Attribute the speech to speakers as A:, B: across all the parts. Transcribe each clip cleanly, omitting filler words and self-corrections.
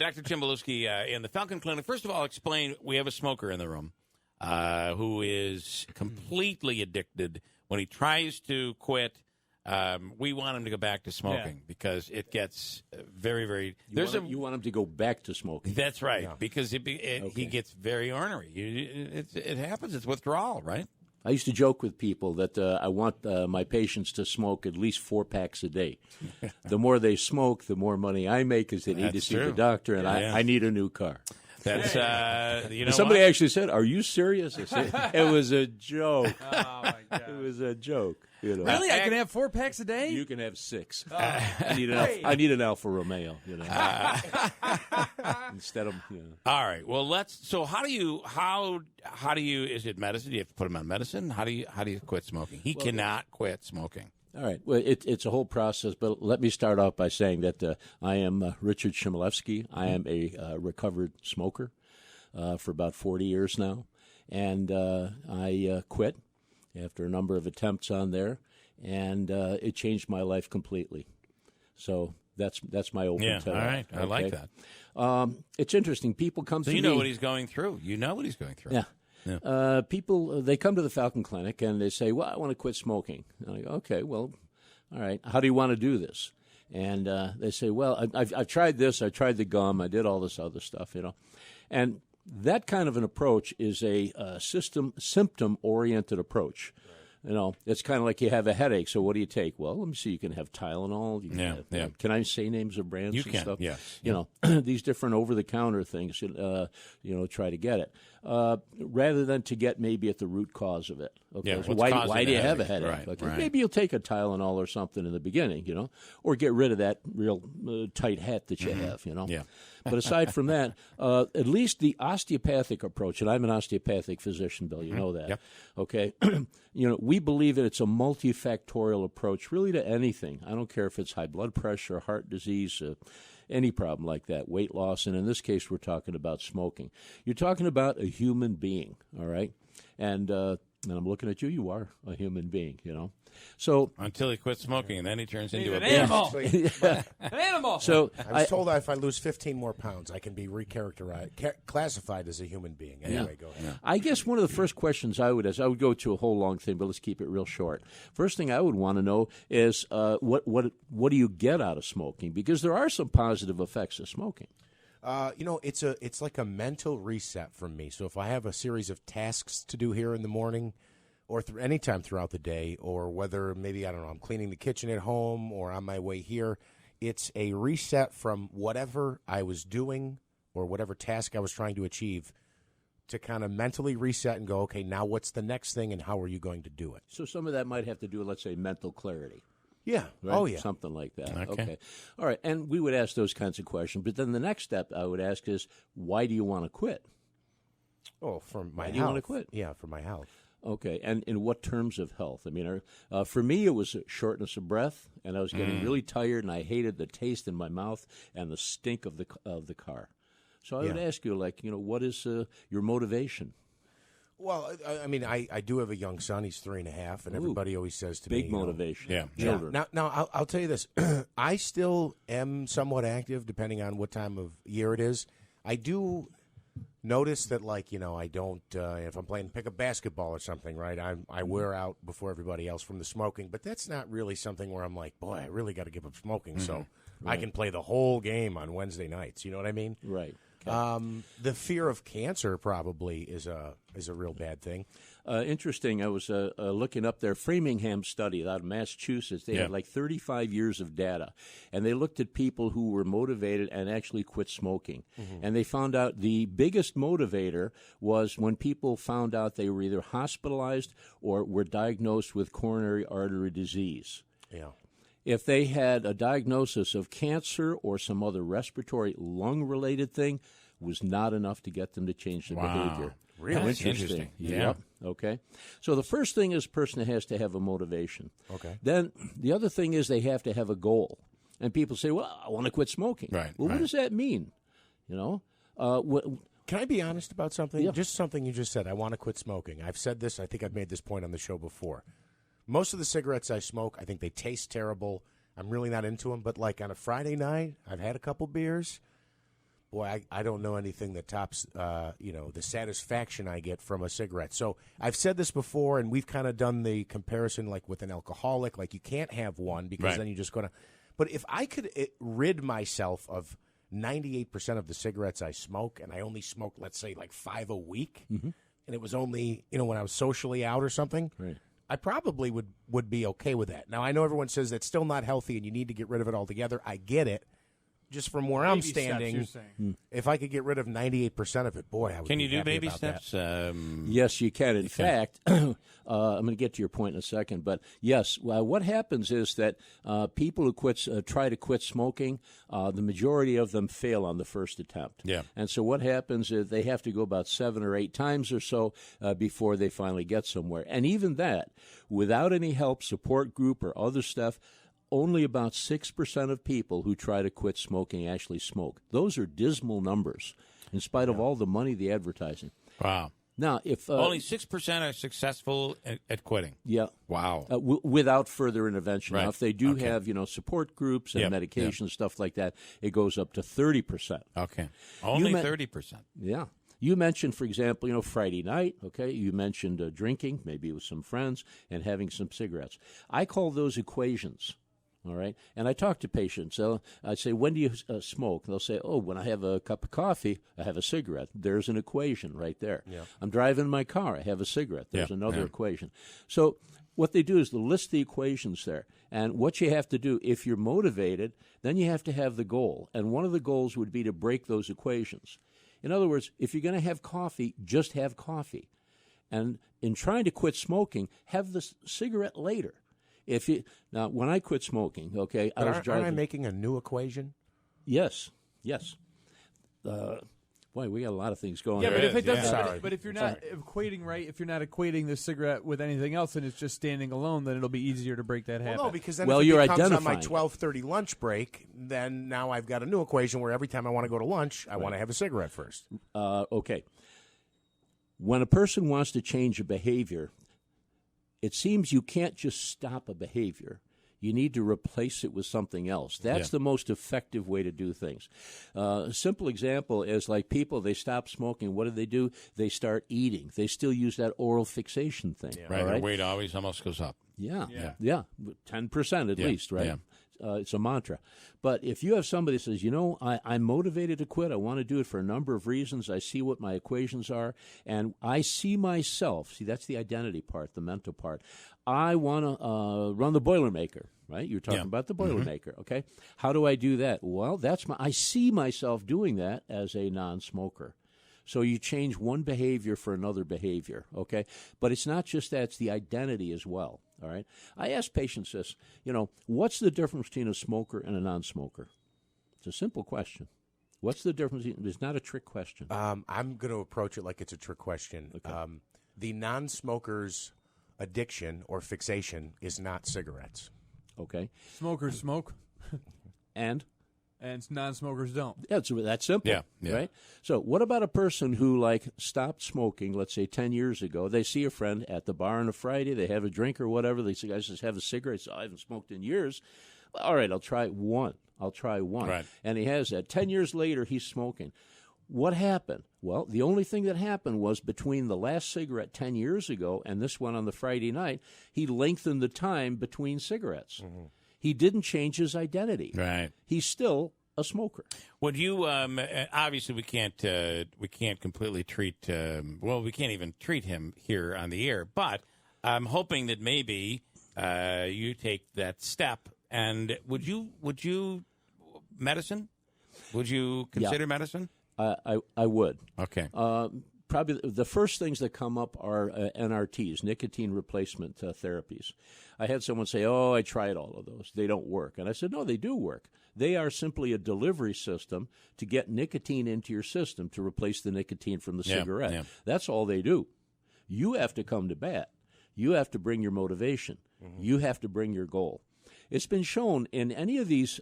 A: Dr. Chmielewski in the Falcon Clinic. First of all, explain, we have a smoker in the room who is completely addicted. When he tries to quit, we want him to go back to smoking because it gets very, very...
B: You want him to go back to smoking.
A: That's right, because he gets very ornery. It happens. It's withdrawal, right?
B: I used to joke with people that I want my patients to smoke at least 4 packs a day. The more they smoke, the more money I make because they need to see the doctor, and I need a new car.
A: That's
B: somebody actually said, "Are you serious?" I said, "It was a joke." Oh my God! It was a joke. You know.
C: Really, I can have 4 packs a day.
B: You can have 6. I need an Alfa Romeo. You know, instead of. You know.
A: All right. Well, So how do you? Is it medicine? Do you have to put him on medicine? How do you quit smoking? He cannot quit smoking.
B: All right. Well, it's a whole process, but let me start off by saying that I am Richard Chmielewski. I am a recovered smoker for about 40 years now, and I quit after a number of attempts on there, and it changed my life completely. So that's my open to
A: all right. I like that.
B: It's interesting. People come to me.
A: So you know what he's going through. You know what he's going through.
B: Yeah. Yeah. People, they come to the Falcon Clinic and they say, well, I want to quit smoking. And I go, okay, well, all right, how do you want to do this? And they say, well, I've tried this, I tried the gum, I did all this other stuff, you know. And that kind of an approach is a symptom-oriented approach. You know, it's kind of like you have a headache, so what do you take? Well, let me see, you can have Tylenol. You can have, can I say names of brands
A: you
B: and
A: can,
B: stuff?
A: Yes.
B: You know, these different over-the-counter things, try to get it. Rather than to get maybe at the root cause of it. Okay,
A: Yeah,
B: so why do you have a headache?
A: Right,
B: okay,
A: right.
B: Maybe you'll take a Tylenol or something in the beginning, you know, or get rid of that real tight hat that you have, you know.
A: Yeah.
B: But aside from that, at least the osteopathic approach, and I'm an osteopathic physician, Bill, you know that.
A: Yep.
B: Okay, we believe that it's a multifactorial approach really to anything. I don't care if it's high blood pressure, heart disease, any problem like that, weight loss, and in this case we're talking about smoking. You're talking about a human being, all right? And I'm looking at you, you are a human being, you know. So
A: until he quits smoking, and then he turns into
C: an animal. An animal.
D: So I was told that if I lose 15 more pounds, I can be classified as a human being. Anyway, go ahead.
B: I guess one of the first questions I would ask, I would go to a whole long thing, but let's keep it real short. First thing I would want to know is what do you get out of smoking? Because there are some positive effects of smoking.
D: It's like a mental reset for me. So if I have a series of tasks to do here in the morning, or any time throughout the day, or whether maybe, I don't know, I'm cleaning the kitchen at home or on my way here, it's a reset from whatever I was doing or whatever task I was trying to achieve to kind of mentally reset and go, okay, now what's the next thing and how are you going to do it?
B: So some of that might have to do with, let's say, mental clarity.
D: Yeah.
B: Right?
D: Oh, yeah.
B: Something like that.
A: Okay.
B: All right. And we would ask those kinds of questions. But then the next step I would ask is, why do you want to quit?
D: Oh, for my health.
B: Why do you want to quit?
D: Yeah, for my health.
B: Okay, and in what terms of health? I mean, for me, it was shortness of breath, and I was getting really tired, and I hated the taste in my mouth and the stink of the car. So I would ask you, what is your motivation?
D: Well, I mean, I do have a young son. He's 3.5, and everybody always says to me,
B: big motivation.
D: Children. Now, I'll tell you this: I still am somewhat active, depending on what time of year it is. I do notice that, I don't, if I'm playing pick up basketball or something, right, I wear out before everybody else from the smoking, but that's not really something where I'm like, boy, I really got to give up smoking so I can play the whole game on Wednesday nights. You know what I mean?
B: Right. Okay.
D: The fear of cancer probably is a real bad thing.
B: Interesting. I was looking up their Framingham study out of Massachusetts. They had 35 years of data, and they looked at people who were motivated and actually quit smoking. And they found out the biggest motivator was when people found out they were either hospitalized or were diagnosed with coronary artery disease.
D: Yeah.
B: If they had a diagnosis of cancer or some other respiratory lung-related thing, was not enough to get them to change their behavior.
D: Really?
A: Interesting.
B: Yeah. Yep. Okay. So the first thing is a person has to have a motivation.
D: Okay.
B: Then the other thing is they have to have a goal. And people say, well, I want to quit smoking.
A: Right.
B: Well, what does that mean? You know?
D: Can I be honest about something?
B: Yeah.
D: Just something you just said. I want to quit smoking. I've said this. I think I've made this point on the show before. Most of the cigarettes I smoke, I think they taste terrible. I'm really not into them. But like on a Friday night, I've had a couple beers. boy, I don't know anything that tops, the satisfaction I get from a cigarette. So I've said this before, and we've kind of done the comparison like with an alcoholic. Like you can't have one because then you're just going to. But if I could rid myself of 98% of the cigarettes I smoke, and I only smoke, let's say, like 5 a week, and it was only, when I was socially out or something, I probably would be okay with that. Now, I know everyone says that's still not healthy and you need to get rid of it altogether. I get it. Just from where I'm standing, if I could get rid of 98% of it, boy, I would.
A: Can you
D: be
A: do
D: happy
A: baby
D: about
A: steps?
B: Yes, you can. In fact, I'm going to get to your point in a second, but yes, what happens is that people who try to quit smoking, the majority of them fail on the first attempt.
A: Yeah.
B: And so what happens is they have to go about 7 or 8 times or so before they finally get somewhere. And even that, without any help, support group, or other stuff, only about 6% of people who try to quit smoking actually smoke. Those are dismal numbers, in spite of all the money, the advertising.
A: Wow.
B: Now, if
A: only 6% are successful at quitting.
B: Yeah.
A: Wow.
B: Without further intervention.
A: Right.
B: Now, if they do have, support groups and medication, stuff like that, it goes up to 30%.
A: Okay. Only 30%.
B: Yeah. You mentioned, for example, Friday night, okay? You mentioned drinking, maybe with some friends, and having some cigarettes. I call those equations. All right, and I talk to patients. I say, when do you smoke? They'll say, oh, when I have a cup of coffee, I have a cigarette. There's an equation right there. Yeah. I'm driving my car, I have a cigarette. There's another equation. So what they do is they'll list the equations there. And what you have to do, if you're motivated, then you have to have the goal. And one of the goals would be to break those equations. In other words, if you're going to have coffee, just have coffee. And in trying to quit smoking, have the cigarette later. Now, when I quit smoking, okay,
D: aren't I making a new equation?
B: Yes. Boy, we got a lot of things going.
C: Yeah,
B: on.
C: but if it doesn't,
D: Sorry.
C: but if you're not equating right, if you're not equating the cigarette with anything else, and it's just standing alone, then it'll be easier to break that habit.
D: Well, no, because then
B: Well,
D: if it
B: you're
D: becomes on my
B: identifying
D: 12:30 lunch break, then now I've got a new equation where every time I want to go to lunch, I want to have a cigarette first.
B: Okay. When a person wants to change a behavior, it seems you can't just stop a behavior. You need to replace it with something else. That's the most effective way to do things. A simple example is like people, they stop smoking. What do? They start eating. They still use that oral fixation thing.
A: Yeah. Right, their weight always almost goes up.
B: Yeah, 10% at least, right?
A: Yeah.
B: It's a mantra. But if you have somebody that says, I'm motivated to quit, I want to do it for a number of reasons, I see what my equations are, and I see myself, that's the identity part, the mental part. I want to run the Boilermaker, right? You're talking about the Boilermaker, okay? How do I do that? Well, I see myself doing that as a non-smoker. So you change one behavior for another behavior, okay? But it's not just that, it's the identity as well, all right? I ask patients this, what's the difference between a smoker and a non-smoker? It's a simple question. What's the difference? It's not a trick question.
D: I'm going to approach it like it's a trick question. Okay. The non-smoker's addiction or fixation is not cigarettes.
B: Okay.
C: Smokers smoke.
B: And
C: non-smokers don't.
B: Yeah, it's that simple, right? So what about a person who, stopped smoking, let's say 10 years ago? They see a friend at the bar on a Friday, they have a drink or whatever, they say, guys, just have a cigarette. So I haven't smoked in years. All right, I'll try one. Right. And he has that. 10 years later, he's smoking. What happened? Well, the only thing that happened was between the last cigarette 10 years ago and this one on the Friday night, he lengthened the time between cigarettes. Mm-hmm. He didn't change his identity.
A: Right.
B: He's still a smoker.
A: Would you? Obviously, we can't completely treat. We can't even treat him here on the air. But I'm hoping that maybe you take that step. And would you medicine? Would you consider medicine?
B: I would.
A: Okay.
B: Probably the first things that come up are NRTs, nicotine replacement therapies. I had someone say, I tried all of those. They don't work. And I said, no, they do work. They are simply a delivery system to get nicotine into your system to replace the nicotine from the cigarette. Yeah. That's all they do. You have to come to bat. You have to bring your motivation. Mm-hmm. You have to bring your goal. It's been shown in any of these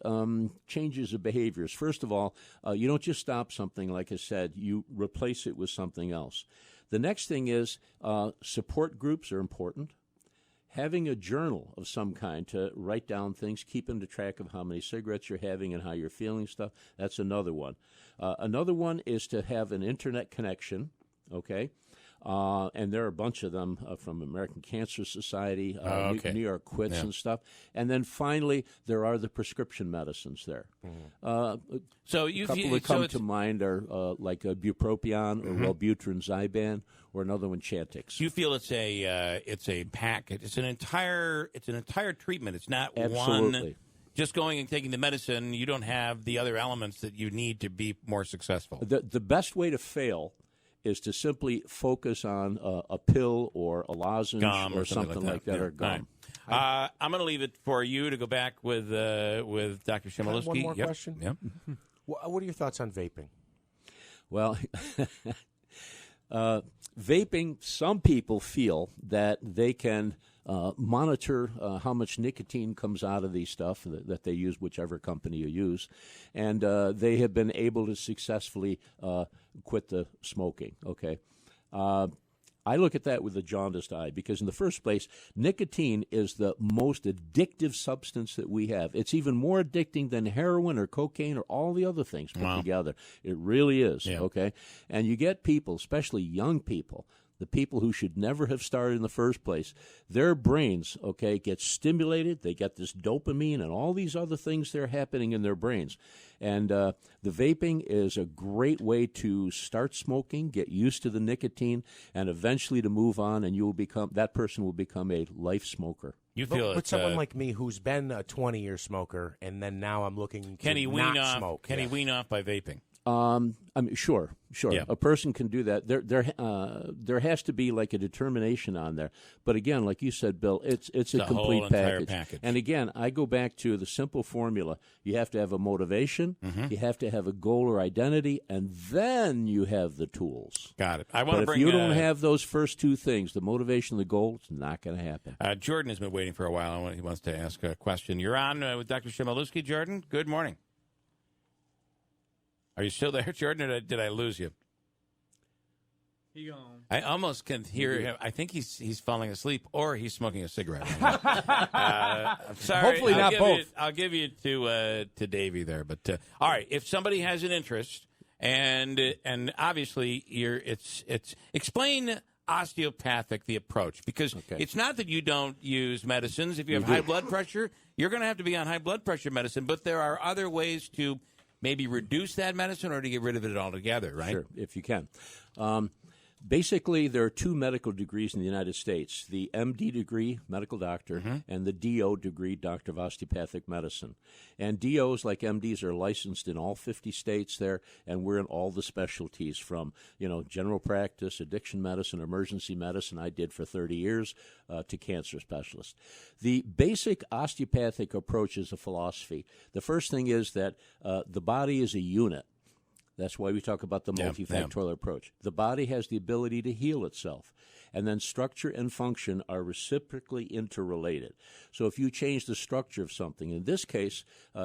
B: changes of behaviors, first of all, you don't just stop something, like I said, you replace it with something else. The next thing is support groups are important. having a journal of some kind to write down things, keeping the track of how many cigarettes you're having and how you're feeling stuff, that's another one. Another one is to have an internet connection, okay? And there are a bunch of them from American Cancer Society, New York Quits and stuff. And then finally, there are the prescription medicines there.
A: So
B: a couple that come to mind are like bupropion or Wellbutrin Zyban, or another one, Chantix.
A: You feel it's a package. It's an entire treatment. It's not
B: Absolutely.
A: one. Just going and taking the medicine, you don't have the other elements that you need to be more successful.
B: The best way to fail is to simply focus on a pill or a lozenge or something like that, or gum.
A: Right. I'm going to leave it for you to go back with Dr. Chmielewski.
D: One more question?
A: Yep.
D: What are your thoughts on vaping?
B: Well, vaping, some people feel that they can monitor how much nicotine comes out of these stuff that they use, whichever company you use, and they have been able to successfully quit the smoking. Okay, I look at that with a jaundiced eye because, in the first place, nicotine is the most addictive substance that we have. It's even more addicting than heroin or cocaine or all the other things put together. It really is.
A: Yeah.
B: Okay, and you get people, especially young people, the people who should never have started in the first place, their brains, get stimulated. They get this dopamine and all these other things that are happening in their brains. And the vaping is a great way to start smoking, get used to the nicotine, and eventually to move on, and that person will become a life smoker.
A: You feel
D: but someone like me who's been a 20-year smoker, and then now I'm looking to not smoke.
A: Can he wean off by vaping?
B: I mean, sure.
A: Yeah.
B: A person can do that. There has to be like a determination on there. But again, like you said, Bill, it's a complete
A: whole entire package.
B: And again, I go back to the simple formula. You have to have a motivation, you have to have a goal or identity, and then you have the tools.
A: Got it.
B: But if you don't have those first two things, the motivation and the goal, it's not going to happen.
A: Jordan has been waiting for a while. He wants to ask a question. You're on with Dr. Chmielewski, Jordan. Good morning. Are you still there, Jordan, or did I lose you?
C: He gone.
A: I almost can hear him. I think he's falling asleep, or he's smoking a cigarette. I'm sorry.
C: Hopefully not both.
A: I'll give you to Davey there. But all right, if somebody has an interest, and obviously it's explain osteopathic the approach, because it's not that you don't use medicines. If you have high blood pressure, you're going to have to be on high blood pressure medicine. But there are other ways to maybe reduce that medicine or to get rid of it altogether, right?
B: Sure, if you can. Basically, there are two medical degrees in the United States, the MD degree, medical doctor, and the DO degree, doctor of osteopathic medicine. And DOs, like MDs, are licensed in all 50 states there, and we're in all the specialties from, general practice, addiction medicine, emergency medicine, I did for 30 years, to cancer specialist. The basic osteopathic approach is a philosophy. The first thing is that the body is a unit. That's why we talk about the multifactorial approach. The body has the ability to heal itself. And then structure and function are reciprocally interrelated. So if you change the structure of something, in this case,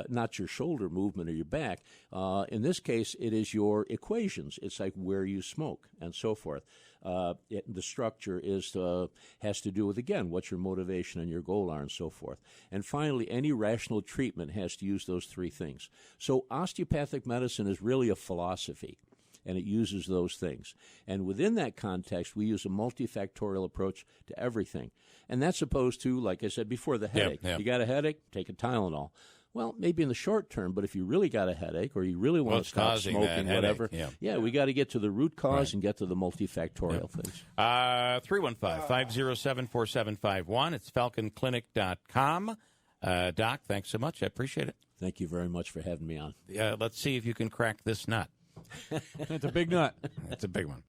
B: not your shoulder movement or your back, in this case, it is your equations. It's like where you smoke and so forth. The structure has to do with, again, what your motivation and your goal are and so forth. And finally, any rational treatment has to use those three things. So osteopathic medicine is really a philosophy, and it uses those things. And within that context, we use a multifactorial approach to everything. And that's opposed to, like I said before, the headache. You got a headache, take a Tylenol. Well, maybe in the short term, but if you really got a headache or you really want to stop smoking, whatever, we got to get to the root cause and get to the multifactorial things.
A: 315-507-4751. It's falconclinic.com. Doc, thanks so much. I appreciate it.
B: Thank you very much for having me on.
A: Let's see if you can crack this nut.
C: It's a big nut.
A: It's a big one.